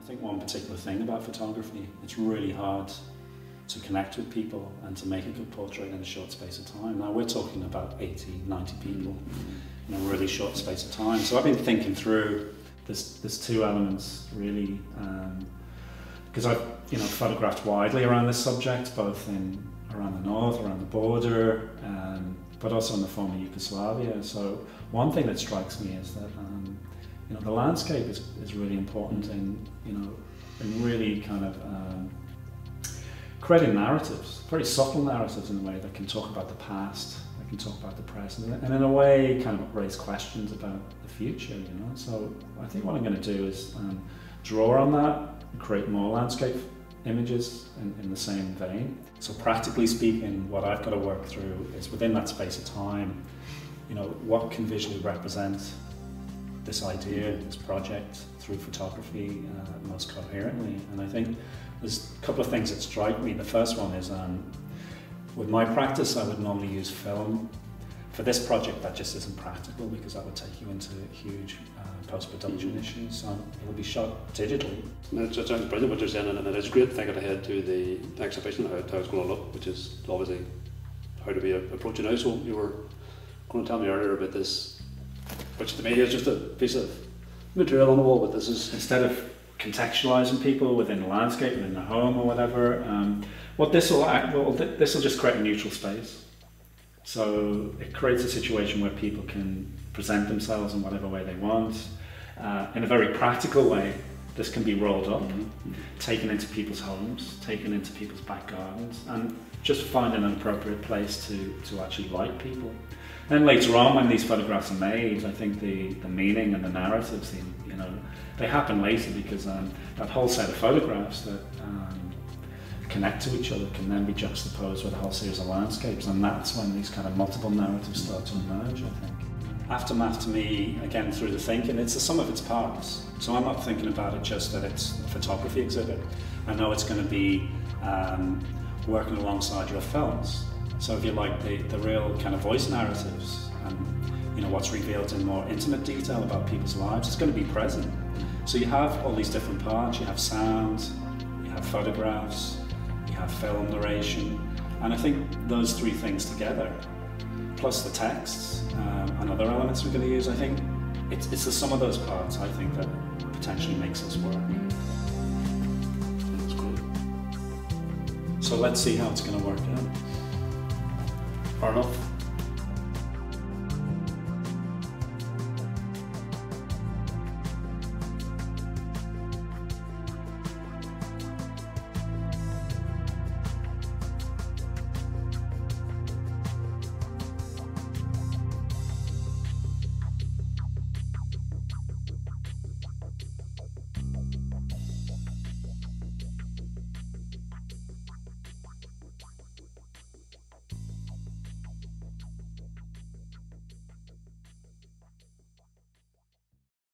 think one particular thing about photography, it's really hard to connect with people and to make a good portrait in a short space of time. Now we're talking about 80, 90 people in a really short space of time. So I've been thinking through, there's two elements really, because I've photographed widely around this subject, both around the north, around the border, but also in the former Yugoslavia. So one thing that strikes me is that the landscape is really important in really kind of creating narratives, very subtle narratives in a way that can talk about the past, that can talk about the present, and in a way kind of raise questions about the future, So I think what I'm going to do is draw on that and create more landscape images in the same vein. So practically speaking, what I've got to work through is within that space of time, what can visually represent this idea, this project through photography most coherently. And I think there's a couple of things that strike me. The first one is with my practice I would normally use film. For this project that just isn't practical because that would take you into huge post-production issues, so it'll be shot digitally. It sounds brilliant what you're saying, and it is great thinking ahead to the exhibition, how it's going to look, which is obviously how do we approach it now. So you were going to tell me earlier about this, which to me is just a piece of material on the wall, but this is... Instead of contextualising people within the landscape, within the home or whatever, what this will just create a neutral space. So it creates a situation where people can present themselves in whatever way they want. In a very practical way, this can be rolled up, taken into people's homes, taken into people's back gardens, and just find an appropriate place to actually light people. Then later on, when these photographs are made, I think the meaning and the narratives, they happen later because that whole set of photographs that connect to each other can then be juxtaposed with a whole series of landscapes, and that's when these kind of multiple narratives start to emerge, I think. Aftermath to me, again through the thinking, it's the sum of its parts. So I'm not thinking about it just that it's a photography exhibit. I know it's going to be working alongside your films. So if you like the real kind of voice narratives and what's revealed in more intimate detail about people's lives, it's going to be present. So you have all these different parts, you have sound, you have photographs, you have film narration, and I think those three things together, plus the texts and other elements we're going to use, I think it's the sum of those parts, I think, that potentially makes us work. That's great. So let's see how it's going to work out. Fair enough.